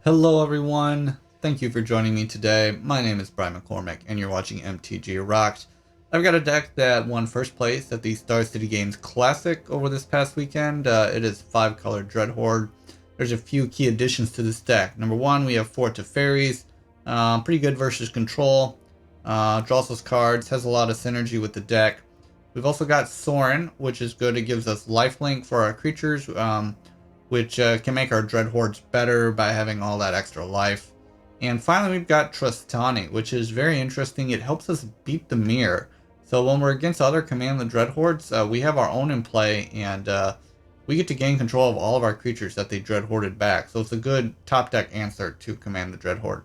Hello everyone, thank you for joining me today. My name is Brian McCormick and you're watching MTG Rocked. I've got a deck that won first place at the Star City Games Classic over this past weekend. It is 5-color Dreadhorde. There's a few key additions to this deck. Number one, we have 4 Teferis. Pretty good versus control. Draws us cards, has a lot of synergy with the deck. We've also got Sorin, which is good. It gives us lifelink for our creatures. Which can make our Dreadhordes better by having all that extra life. And finally, we've got Trostani, which is very interesting. It helps us beat the mirror. So when we're against other Command the Dreadhordes, we have our own in play, and we get to gain control of all of our creatures that they Dreadhorded back. So it's a good top deck answer to Command the Dreadhorde.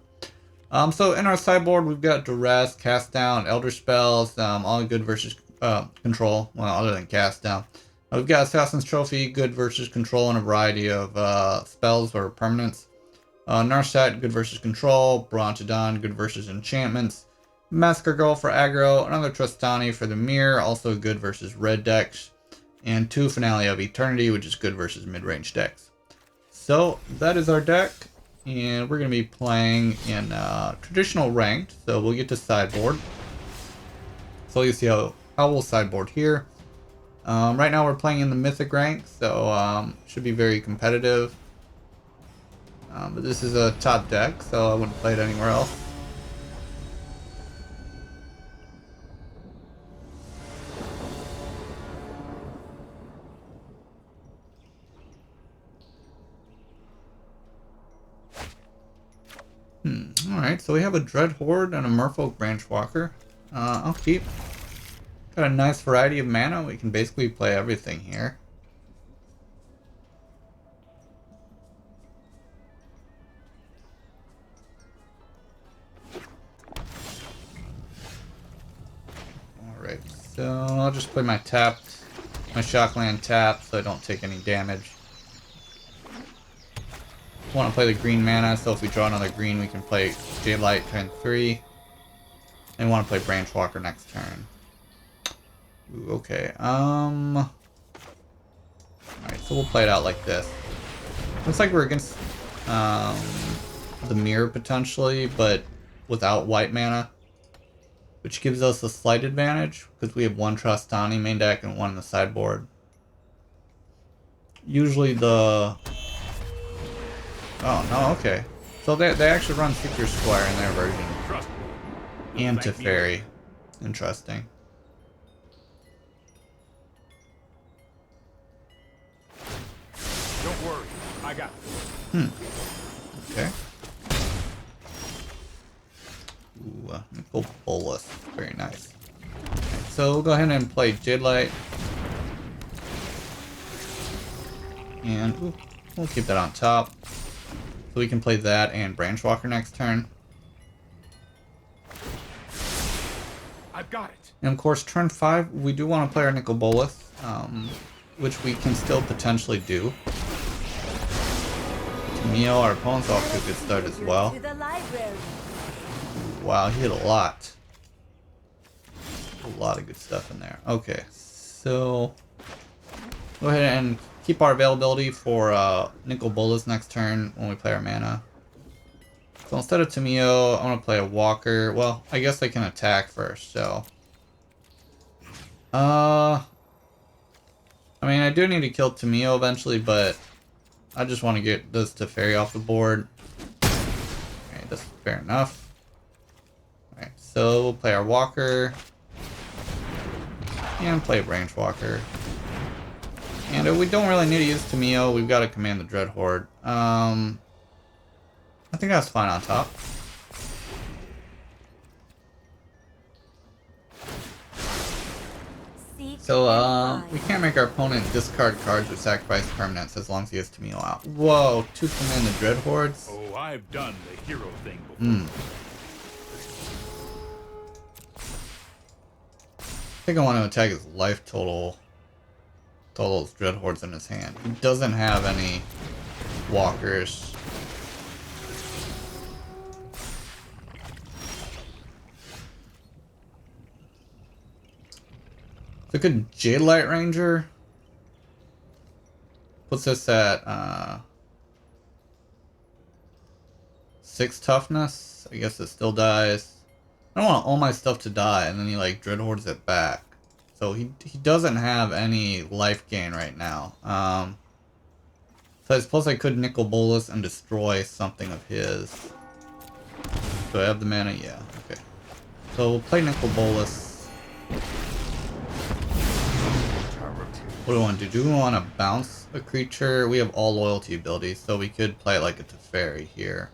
So in our sideboard, we've got Duress, Cast Down, Elder Spells, all good versus control, well, other than Cast Down. We've got Assassin's Trophy, good versus control, and a variety of spells or permanents. Narset, good versus control. Brontodon, good versus enchantments. Massacre Girl for aggro. Another Trostani for the mirror, also good versus red decks. And 2 Finale of Eternity, which is good versus mid-range decks. So that is our deck, and we're going to be playing in traditional ranked. So we'll get to sideboard. So you see how we'll sideboard here. Right now we're playing in the Mythic rank, so should be very competitive. But this is a top deck, so I wouldn't play it anywhere else. Alright, so we have a Dreadhorde and a Merfolk Branchwalker. I'll keep. Got a nice variety of mana. We can basically play everything here. Alright, so I'll just play my Shockland tapped so I don't take any damage. Want to play the green mana, so if we draw another green we can play Jadelight turn 3. And want to play Branchwalker next turn. Ooh, okay, alright, so we'll play it out like this. Looks like we're against the mirror potentially, but without white mana, which gives us a slight advantage because we have 1 Trostani main deck and 1 in the sideboard. Usually the... Oh, no, okay. So they actually run Seeker Squire in their version. And Teferi. Interesting. Don't worry, I got it. Okay. Ooh, Nicol Bolas. Very nice. Okay, so we'll go ahead and play Jadelight. And ooh, we'll keep that on top. So we can play that and Branchwalker next turn. I've got it. And of course, turn 5, we do want to play our Nicol Bolas, which we can still potentially do. Tamiyo, our opponent's off to a good start as well. Wow, he hit a lot. A lot of good stuff in there. Okay, so go ahead and keep our availability for Nicol Bolas next turn when we play our mana. So instead of Tamiyo, I'm going to play a Walker. Well, I guess I can attack first, so... I mean, I do need to kill Tamiyo eventually, but I just want to get this Teferi off the board. Okay, that's fair enough. Alright, so we'll play our Walker. And play Branchwalker. And we don't really need to use Tamiyo. We've got to Command the Dreadhorde. I think that's fine on top. So, we can't make our opponent discard cards or sacrifice permanents as long as he has Tamiyo out. Whoa, 2 Command the Dreadhordes? Oh, I've done the hero thing before. I think I want to attack his life total. Total those Dreadhordes in his hand. He doesn't have any walkers. So could Jadelight Ranger puts us at 6 toughness. I guess it still dies. I don't want all my stuff to die, and then he like Dreadhordes it back. So he doesn't have any life gain right now. So I suppose I could Nicol Bolas and destroy something of his. Do I have the mana? Yeah, okay. So we'll play Nicol Bolas. What do we want to do? Do we want to bounce a creature? We have all loyalty abilities, so we could play it like a Teferi here.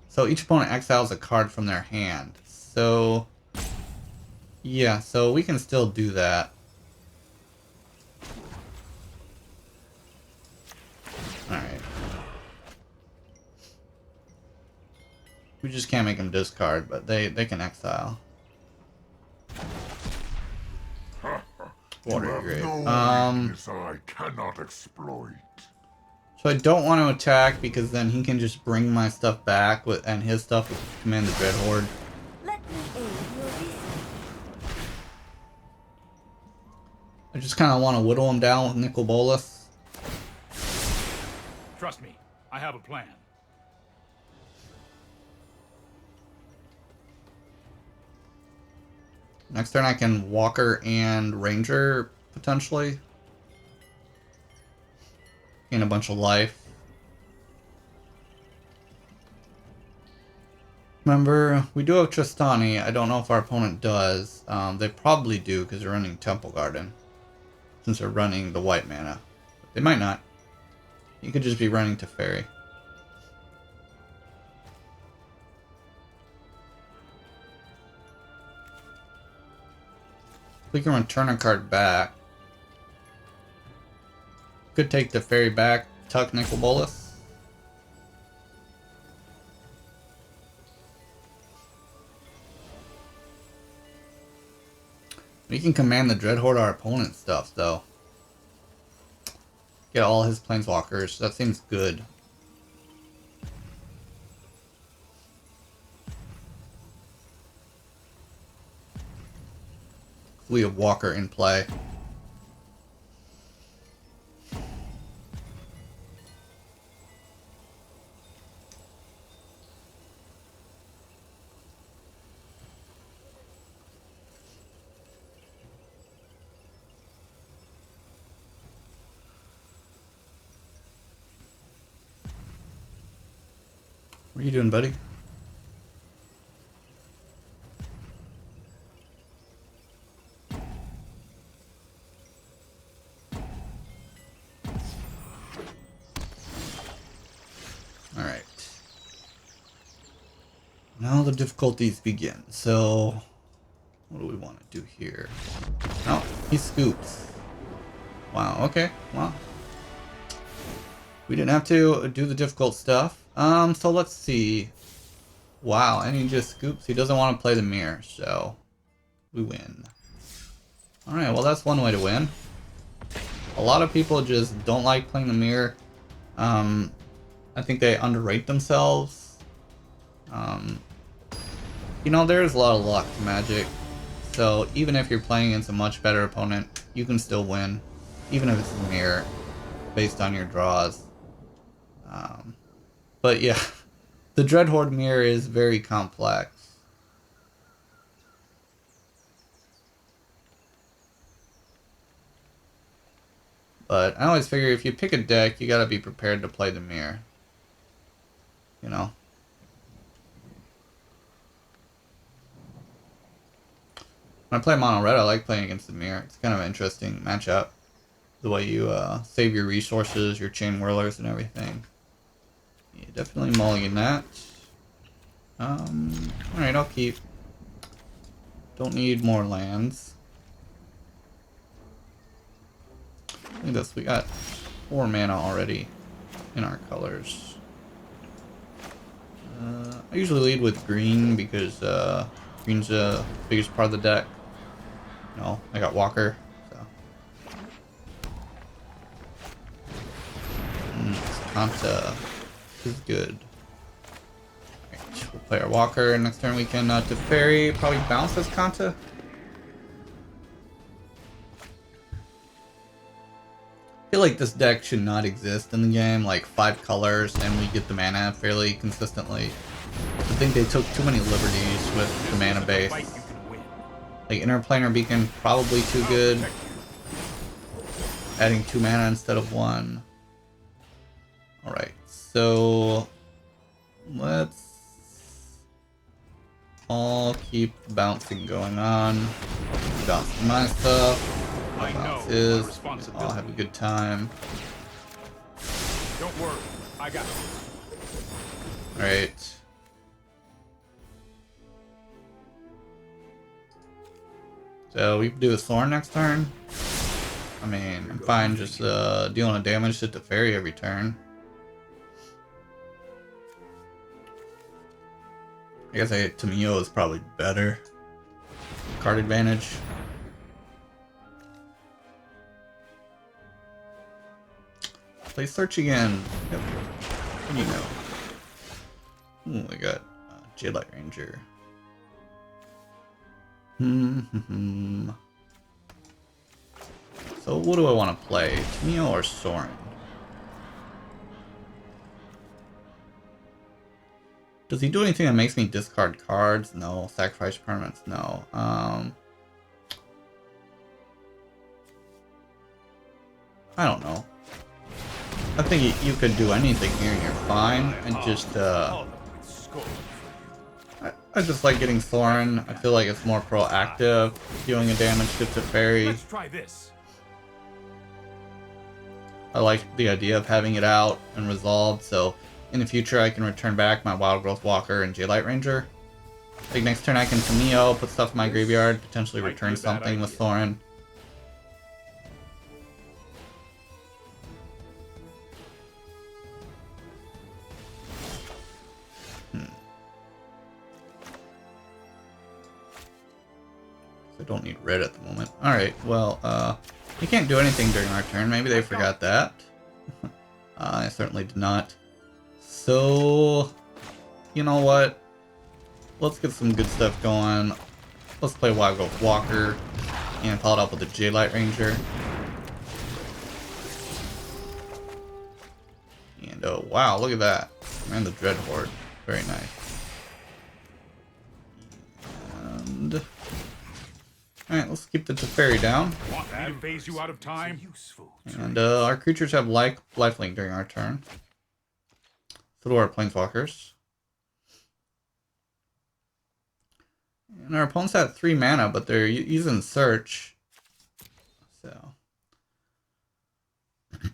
So each opponent exiles a card from their hand. So, yeah, so we can still do that. Alright. We just can't make them discard, but they can exile. Watery Grave. I cannot exploit. So I don't want to attack because then he can just bring my stuff back with and his stuff with Command the Dreadhorde. Let me aid your reason. I just kind of want to whittle him down with Nicol Bolas. Trust me, I have a plan. Next turn I can Walker and Ranger, potentially. Gain a bunch of life. Remember, we do have Tristani. I don't know if our opponent does. They probably do because they're running Temple Garden. Since they're running the white mana. But they might not. You could just be running Teferi. We can return a card back. Could take the Teferi back, tuck Nicol Bolas. We can command the Dreadhorde our opponent's stuff, though. Get all his planeswalkers. That seems good. We have Walker in play. What are you doing, buddy? Alright. Now the difficulties begin. So, what do we want to do here? Oh, he scoops. Wow, okay, well. We didn't have to do the difficult stuff. So let's see. Wow, and he just scoops. He doesn't want to play the mirror, so we win. Alright, well that's one way to win. A lot of people just don't like playing the mirror. I think they underrate themselves. You know, there's a lot of luck to Magic. So even if you're playing against a much better opponent, you can still win. Even if it's a mirror, based on your draws. But yeah, the Dreadhorde mirror is very complex. But I always figure if you pick a deck, you gotta be prepared to play the mirror. You know? When I play mono red, I like playing against the mirror. It's kind of an interesting matchup. The way you save your resources, your chain whirlers, and everything. Yeah, definitely mulligan that. Alright, I'll keep. Don't need more lands. Look at this, we got 4 mana already in our colors. I usually lead with green because green's the biggest part of the deck. No, I got Walker. Kanta is good. Right, we'll play our Walker. Next turn we can Teferi, probably bounce as Kanta. feel like this deck should not exist in the game, like 5 colors and we get the mana fairly consistently. I think they took too many liberties with the mana base. Like Interplanar Beacon, probably too good. Adding 2 mana instead of 1. Alright, so let's all keep the bouncing going on. Bounce my stuff. Bounce is. I'll have a good time. Don't worry, I got it. Alright. So we do a Sorin next turn. I mean, I'm fine just dealing a damage to Teferi every turn. I guess Tamiyo is probably better. Card advantage. Play search again. Yep. What do you know? Ooh, I got Jadelight Ranger. So what do I want to play? Tamiyo or Sorin? Does he do anything that makes me discard cards? No. Sacrifice permanents? No. I don't know. I think you could do anything here and you're fine. And just, I just like getting Sorin. I feel like it's more proactive, dealing a damage to Teferi. Let's try this. I like the idea of having it out and resolved, so in the future I can return back my Wildgrowth Walker and Jadelight Ranger. Like next turn I can Tamiyo, put stuff in my graveyard, potentially return something with Sorin. I don't need red at the moment. Alright, well, you can't do anything during our turn. Maybe they forgot that. I certainly did not. So, you know what? Let's get some good stuff going. Let's play Wildgrowth Walker and follow it up with the Jadelight Ranger. And oh wow, look at that. Command the Dreadhorde. Very nice. And alright, let's keep the Teferi down. Want me to phase you out of time? And our creatures have lifelink during our turn. So do our planeswalkers. And our opponents have 3 mana, but they're using search. So I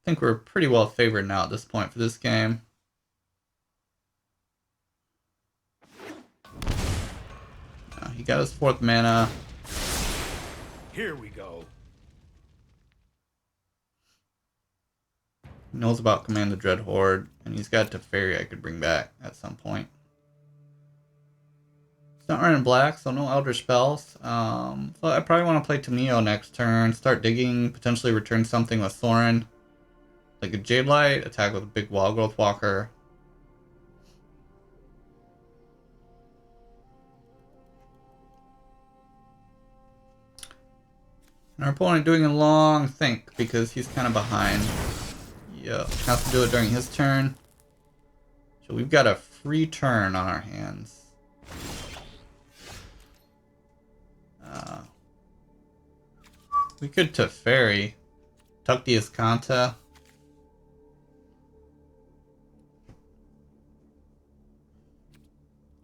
think we're pretty well favored now at this point for this game. He got his 4th mana. Here we go. He knows about Command the Dreadhorde, and he's got Teferi I could bring back at some point. It's not running black, so no Elder Spells. So I probably want to play Tamiyo next turn, start digging, potentially return something with Sorin. Like a Jadelight, attack with a big Wildgrowth Walker. And our opponent doing a long think because he's kind of behind. Yep, has to do it during his turn. So we've got a free turn on our hands. We could Teferi, tuck the Iskanta.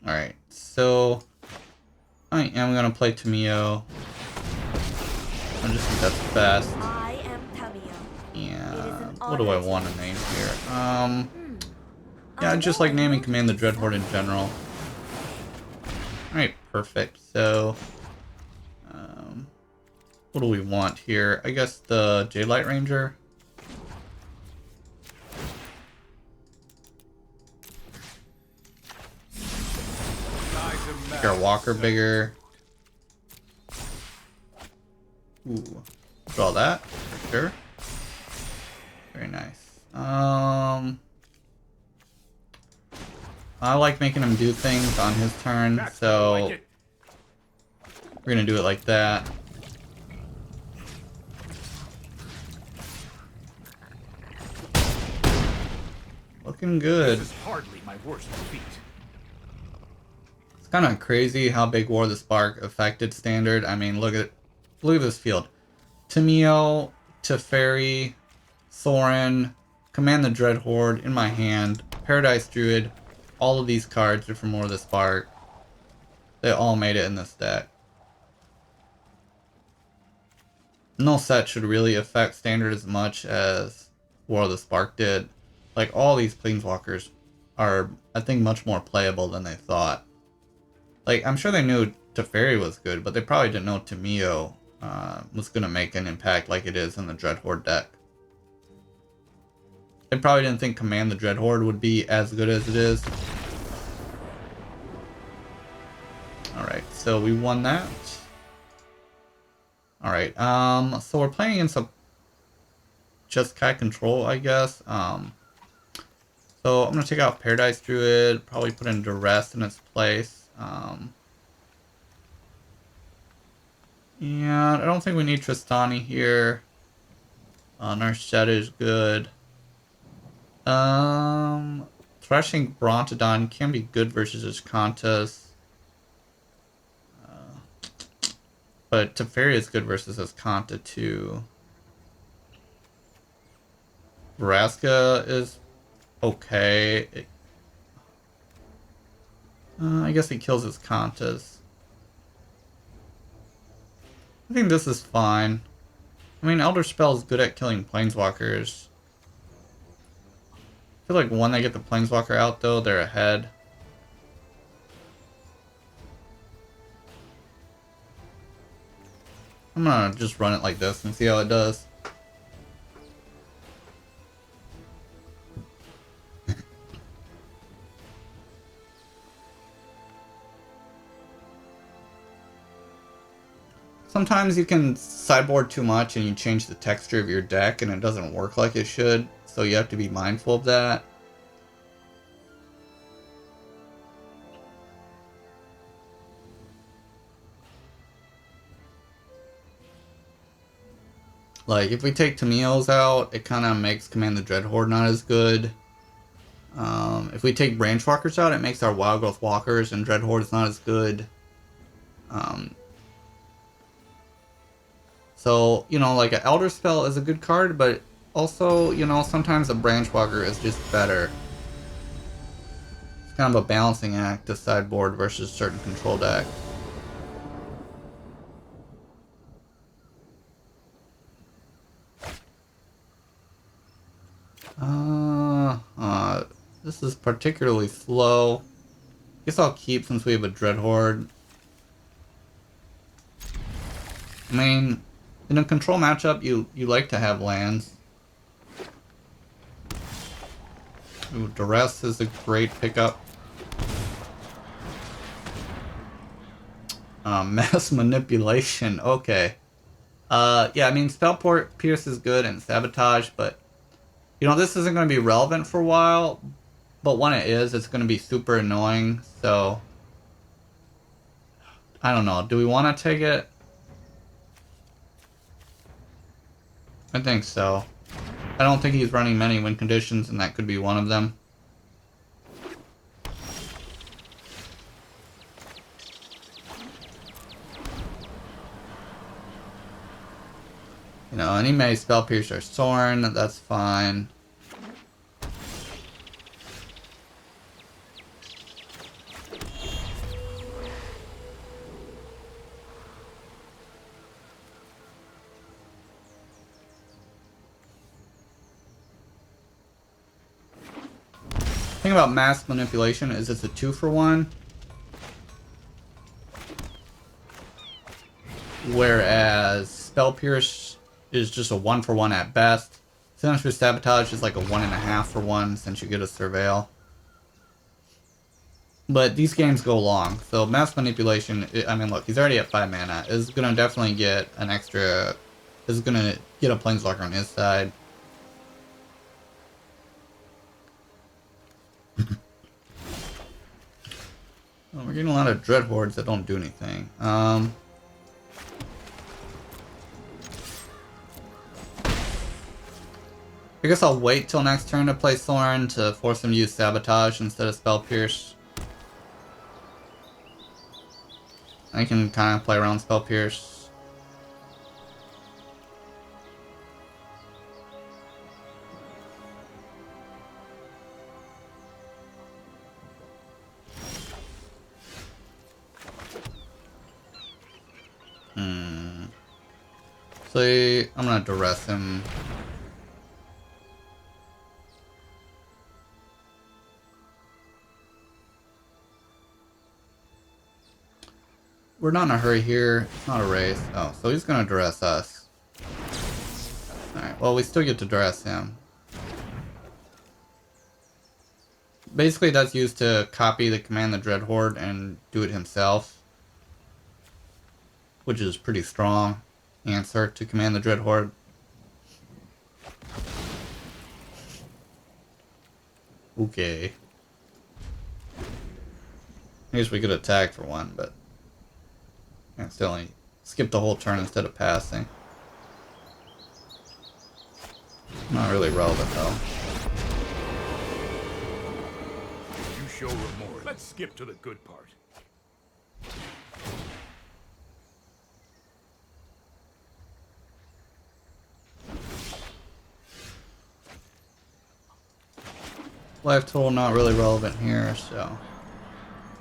Alright, so I am going to play Tamiyo. I just think that's best. I am Tamiyo. And what do I want to name here? Yeah, I just like naming Command the Dreadhorde in general. Alright, perfect. So, what do we want here? I guess the Jadelight Ranger. Make our Walker bigger. Ooh, draw that for sure. Very nice. I like making him do things on his turn, so we're gonna do it like that. looking good. This is hardly my worst defeat. It's kind of crazy how big War of the Spark affected Standard. I mean, look at this field. Tamiyo, Teferi, Sorin, Command the Dreadhorde in my hand, Paradise Druid. All of these cards are from War of the Spark. They all made it in this deck. No set should really affect Standard as much as War of the Spark did. Like, all these Planeswalkers are, I think, much more playable than they thought. Like, I'm sure they knew Teferi was good, but they probably didn't know Tamiyo was going to make an impact like it is in the Dreadhorde deck. They probably didn't think Command the Dreadhorde would be as good as it is. Alright, so we won that. Alright, so we're playing against a Jeskai control, I guess. So I'm going to take out Paradise Druid, probably put in Duress in its place. Yeah, I don't think we need Tristani here. Narset is good. Thrashing Brontodon can be good versus his contest. But Teferi is good versus his Kanta too. Vraska is okay. I guess he kills his Kantas. I think this is fine. I mean, Elder Spell is good at killing Planeswalkers. I feel like when they get the Planeswalker out, though, they're ahead. I'm gonna just run it like this and see how it does. Sometimes you can sideboard too much and you change the texture of your deck and it doesn't work like it should, so you have to be mindful of that. Like, if we take Tamiyo's out, it kind of makes Command the Dreadhorde not as good. If we take Branchwalkers out, it makes our Wildgrowth Walkers and Dreadhordes not as good. So, you know, like, an Elder Spell is a good card, but also, you know, sometimes a Branchwalker is just better. It's kind of a balancing act to sideboard versus certain control deck. This is particularly slow. Guess I'll keep since we have a Dreadhorde. I mean, in a control matchup, you like to have lands. Ooh, Duress is a great pickup. Mass Manipulation, okay. Yeah, I mean, Spellport Pierce is good and Sabotage, but, you know, this isn't going to be relevant for a while, but when it is, it's going to be super annoying, so, I don't know. Do we want to take it? I think so. I don't think he's running many win conditions, and that could be one of them. You know, and he may Spell Pierce or Sorin, that's fine. The thing about Mass Manipulation is it's a 2-for-1. Whereas Spell Pierce is just a 1-for-1 at best. Sinister Sabotage is like a 1.5-for-1 since you get a Surveil. But these games go long, so Mass Manipulation, I mean look, he's already at 5 mana, is going to definitely get an extra, is going to get a Planeswalker on his side. Well, we're getting a lot of Dreadhordes that don't do anything. I guess I'll wait till next turn to play Sorin to force him to use Sabotage instead of Spell Pierce. I can kind of play around Spell Pierce. So I'm gonna duress him. We're not in a hurry here. It's not a race. Oh, so he's gonna duress us. Alright, well we still get to duress him. Basically that's used to copy the Command the Dreadhorde and do it himself. Which is pretty strong answer to Command the Dreadhorde. Okay. I guess we could attack for one, but I accidentally skipped the whole turn instead of passing. Not really relevant though. You show remorse. Let's skip to the good part. Life total not really relevant here, so.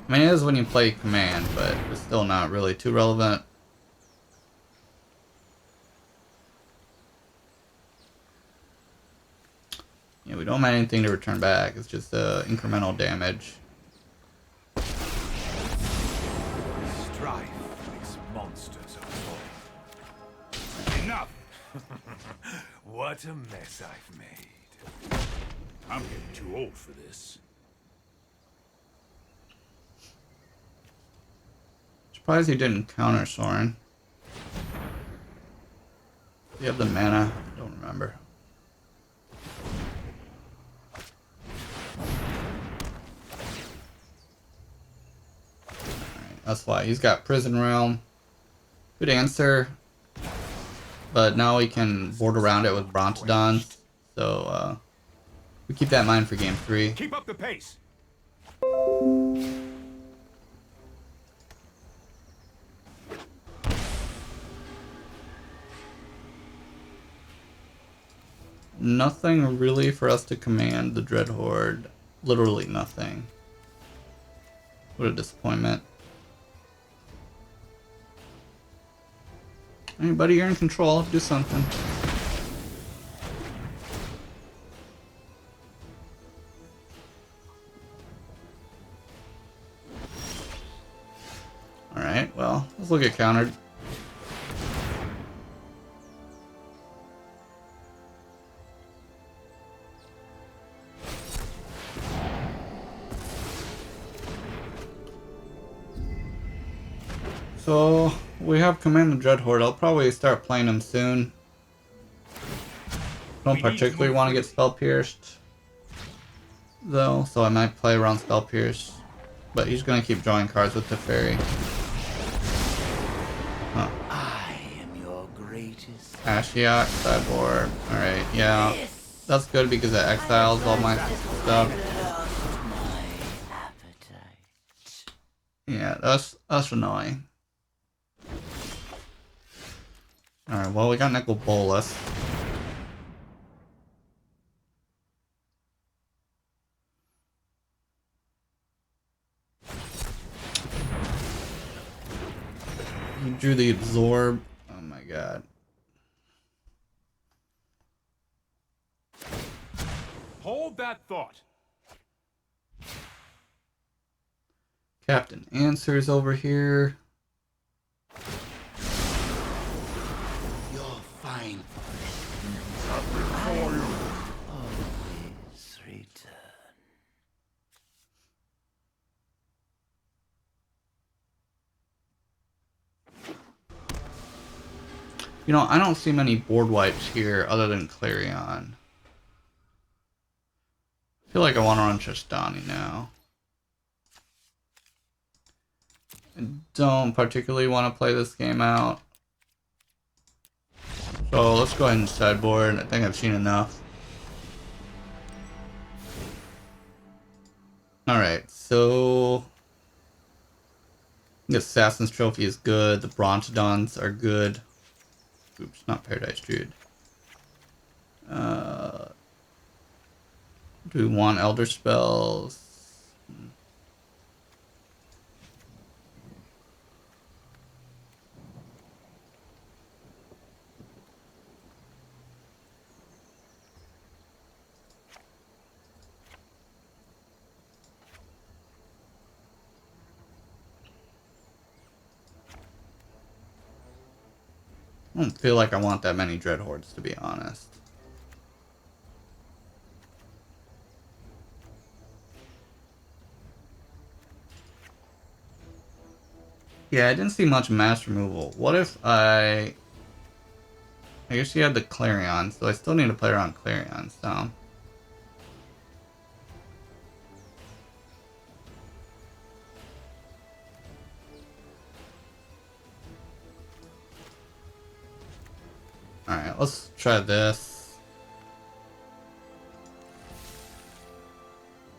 I mean, it is when you play Command, but it's still not really too relevant. Yeah, we don't have anything to return back. It's just incremental damage. Strife makes monsters of all. Enough! What a mess I've made. I'm getting too old for this. Surprised he didn't counter Sorin. Do you have the mana? I don't remember. Alright, that's why. He's got Prison Realm. Good answer. But now we can board around it with Brontodon. So, we keep that in mind for game 3. Keep up the pace. Nothing really for us to command the Dreadhorde. Literally nothing. What a disappointment. Hey buddy, you're in control. Do something. Alright, well, let's look at countered. So, we have Command the Dreadhorde. I'll probably start playing him soon. Don't particularly want to get Spell Pierced, though, so I might play around Spell Pierce. But he's going to keep drawing cards with Teferi. Huh. I am your greatest. Ashiok, sideboard. Alright, yeah. That's good because it exiles all my stuff. My appetite. Yeah, that's annoying. Alright, well, we got Nicol Bolas. He drew the Absorb. Oh my god. Hold that thought. Captain Answers over here. You're fine. For you. Always return. You know, I don't see many board wipes here other than Clarion. I feel like I want to run Tristani now. I don't particularly want to play this game out. So let's go ahead and sideboard. I think I've seen enough. Alright, so the Assassin's Trophy is good. The Brontodons are good. Oops, not Paradise Druid. Do we want Elder Spells? I don't feel like I want that many Dreadhordes, to be honest. Yeah, I didn't see much mass removal. What if I guess you had the Clarion, so I still need to play around Clarion, so. Alright, let's try this.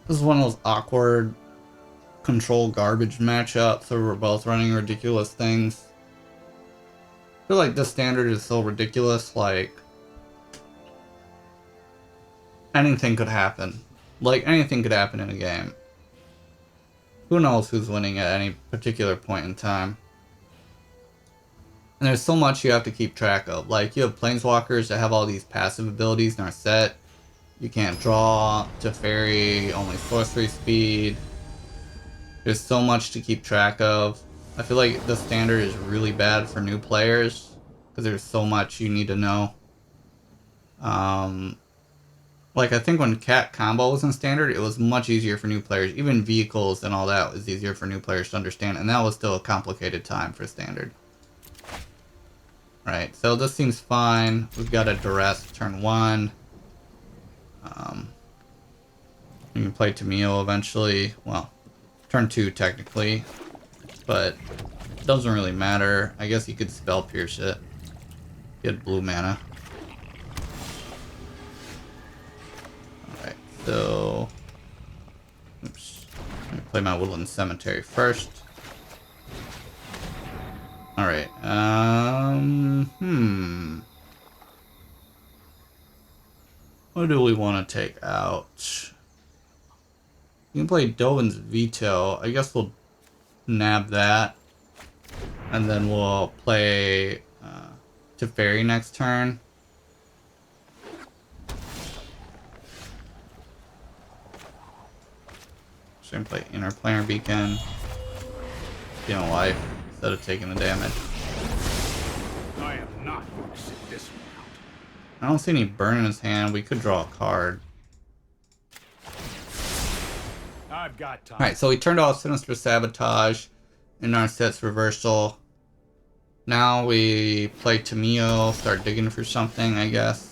This is one of those awkward control garbage matchups where we're both running ridiculous things. I feel like this standard is so ridiculous, like anything could happen. Like anything could happen in a game. Who knows who's winning at any particular point in time. And there's so much you have to keep track of. Like, you have Planeswalkers that have all these passive abilities, Narset. You can't draw, Teferi, only sorcery speed. There's so much to keep track of. I feel like the standard is really bad for new players, because there's so much you need to know. Like, I think when Cat Combo was in standard, it was much easier for new players. Even vehicles and all that was easier for new players to understand, and that was still a complicated time for standard. Right, so this seems fine. We've got a Duress turn 1. We can play Tamiyo eventually. Well, turn 2 technically, but it doesn't really matter. I guess you could Spell Pierce it. Get blue mana. Alright, so oops. Let me play my Woodland Cemetery first. Alright, what do we want to take out? You can play Dovin's Veto. I guess we'll nab that. And then we'll play Teferi next turn. So I'm gonna play Interplanar Beacon. Gain a life instead of taking the damage. I am not going to sit this one out. I don't see any burn in his hand. We could draw a card. I've got time. Alright, so we turned off Sinister Sabotage in Narset's reversal. Now we play Tamiyo, start digging for something, I guess.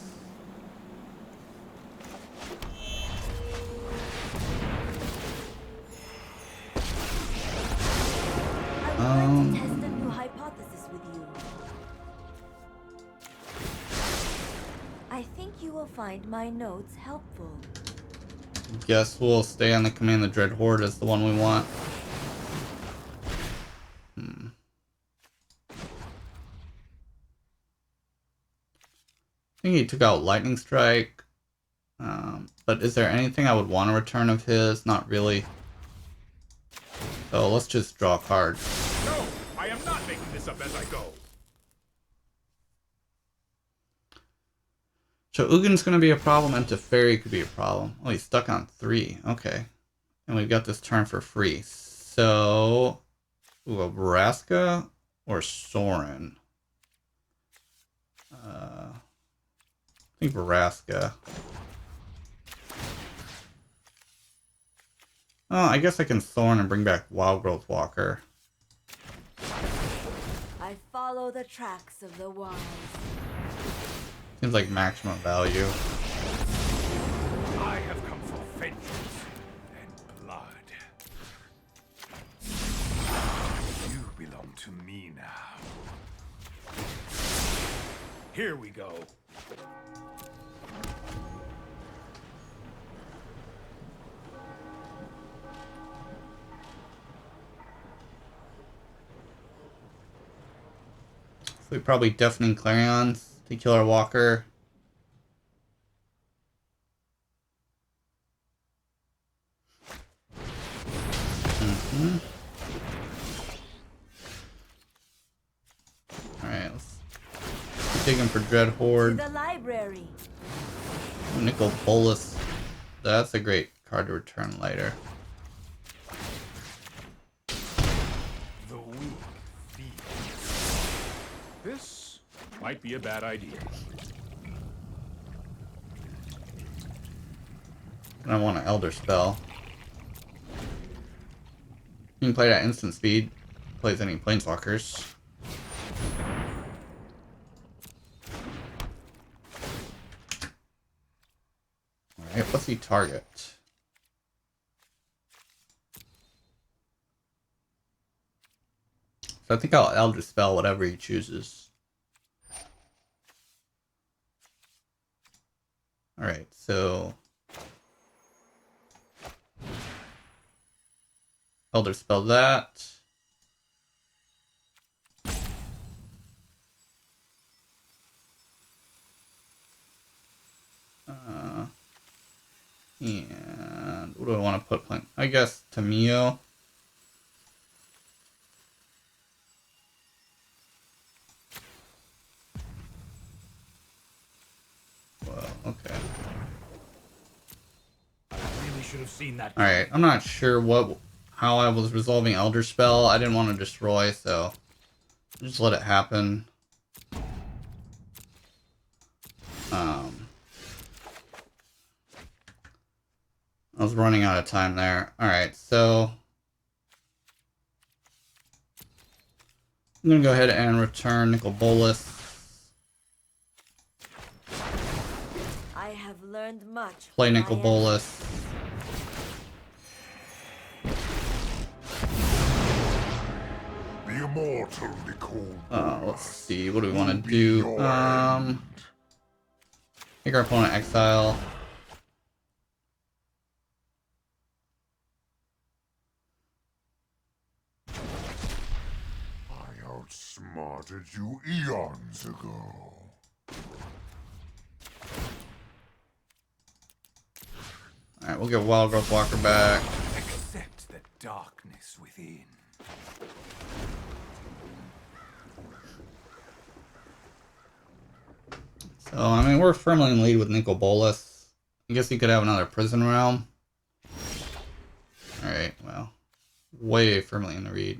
I would like to test a new hypothesis with you. I think you will find my notes helpful. Guess we'll stay on the Command the Dreadhorde as the one we want. I think he took out Lightning Strike. But is there anything I would want to return of his? Not really. So let's just draw a card. No, I am not making this up as I go. So Ugin's going to be a problem and Teferi could be a problem. Oh, he's stuck on 3. Okay. And we've got this turn for free. So, ooh, a Vraska or Sorin? I think Vraska. Oh, I guess I can Sorin and bring back Wildgrowth Walker. I follow the tracks of the wise. Seems like maximum value. I have come for vengeance and blood. You belong to me now. Here we go. We probably Deafening Clarions to kill our walker. Alright, let's keep digging for Dreadhorde. The library. Nicol Bolas. That's a great card to return later. The weak feet. This might be a bad idea. And I want an Elder Spell. You can play it at instant speed. Plays any Planeswalkers. Alright, what's he target? So I think I'll Elder Spell whatever he chooses. Alright, so Elder Spell that. And what do I want to put? I guess Tamiyo. Well, okay. I really should have seen that. All right, I'm not sure how I was resolving Elder Spell. I didn't want to destroy, so just let it happen. I was running out of time there. Alright, so I'm going to go ahead and return Nicol Bolas. I have learned much. Play Nicol Bolas. The immortal Nicol. Let's see, what do we want to do? Make our opponent exile. Outsmarted you eons ago. Alright, we'll get Wildgrowth Walker back. Accept the darkness within. So, I mean, we're firmly in lead with Nicol Bolas. I guess he could have another Prison Realm. Alright, well, way firmly in the lead.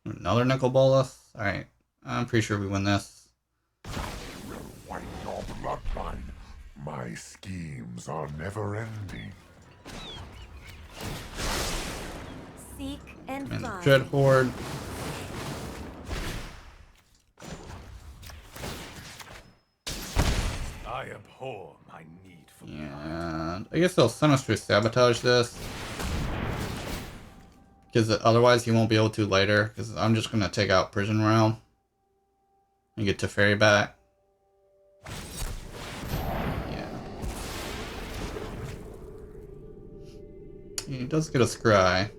Another Nicol Bolas? Alright, I'm pretty sure we win this. Wipe your bloodline. My schemes are never ending. Seek and Command the find. Dreadhorde. I abhor my need for And I guess they'll Sinister Sabotage this. Because otherwise he won't be able to later. Because I'm just going to take out Prison Realm. And get Teferi back. Yeah. He does get a Scry.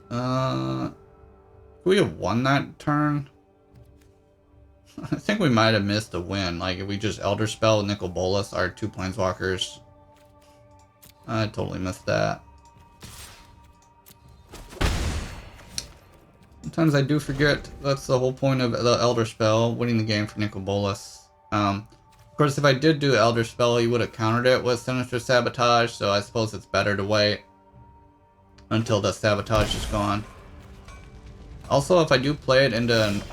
Could we have won that turn? I think we might have missed a win. Like, if we just Elder Spell Nicol Bolas, our two Planeswalkers. I totally missed that. Sometimes I do forget that's the whole point of the Elder Spell, winning the game for Nicol Bolas. Of course, if I did do Elder Spell, he would have countered it with Sinister Sabotage, so I suppose it's better to wait until the Sabotage is gone. Also, if I do play it into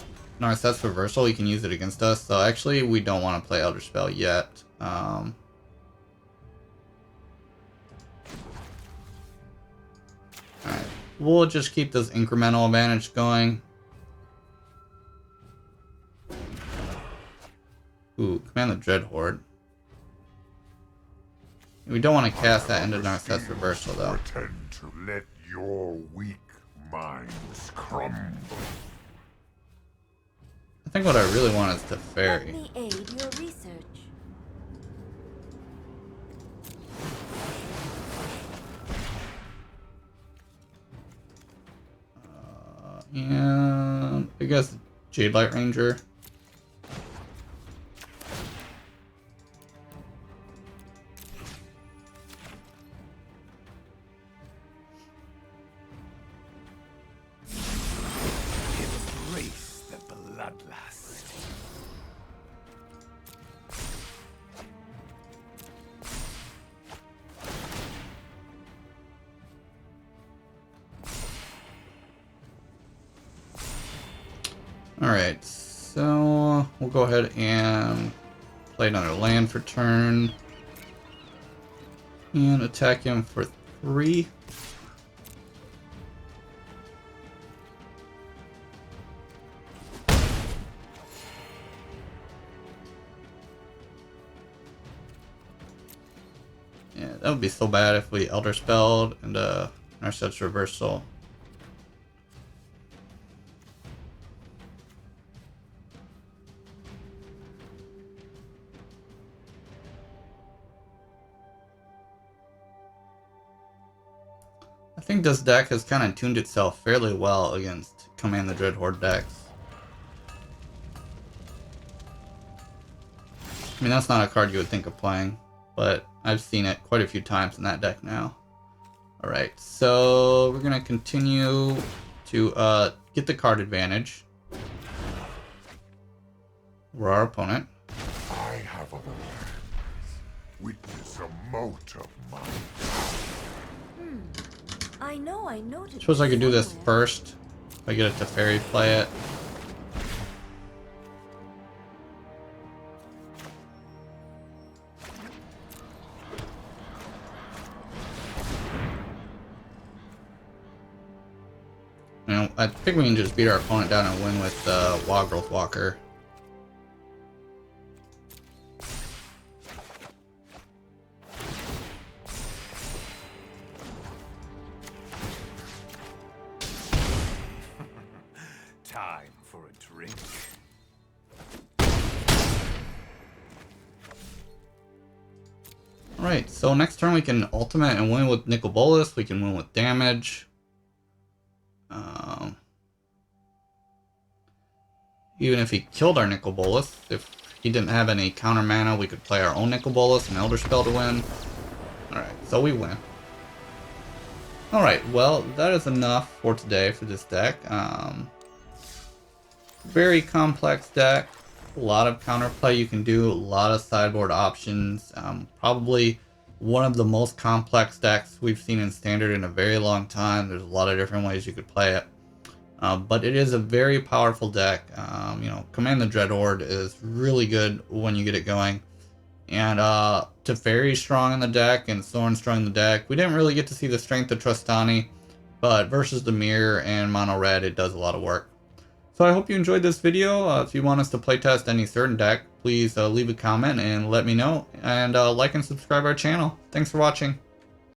Narset's Reversal, he can use it against us, so actually we don't want to play Elder Spell yet. Alright, we'll just keep this incremental advantage going. Ooh, Command the Dreadhorde. We don't want to cast that into Narset's Reversal, though. Pretend to let your weak minds crumble. I think what I really want is Let Teferi. me aid your research. And I guess Jadelight Ranger. Embrace the bloodlust. Alright, so we'll go ahead and play another land for turn. And attack him for 3. Yeah, that would be so bad if we Elder Spelled and Narset's Reversal. I think this deck has kind of tuned itself fairly well against Command the Dreadhorde decks. I mean, that's not a card you would think of playing, but I've seen it quite a few times in that deck now. Alright, so we're going to continue to get the card advantage over our opponent. I have other lands. Witness a mote of mine. I know I noticed. Suppose I could do this somewhere. first. If I get a Teferi, play it. You know, I think we can just beat our opponent down and win with Wildgrowth Walker. Time for a drink. Alright, so next turn we can ultimate and win with Nicol Bolas. We can win with damage. Even if he killed our Nicol Bolas, if he didn't have any counter mana, we could play our own Nicol Bolas and Elder Spell to win. Alright, so we win. Alright, well, that is enough for today for this deck. Very complex deck. A lot of counterplay you can do, a lot of sideboard options. Probably one of the most complex decks we've seen in Standard in a very long time. There's a lot of different ways you could play it. But it is a very powerful deck. You know, Command the Dreadhorde is really good when you get it going. And Teferi's strong in the deck and Sorin strong in the deck. We didn't really get to see the strength of Trustani, but versus the Mirror and Mono Red, it does a lot of work. So I hope you enjoyed this video. If you want us to playtest any certain deck, please leave a comment and let me know. And like and subscribe our channel. Thanks for watching.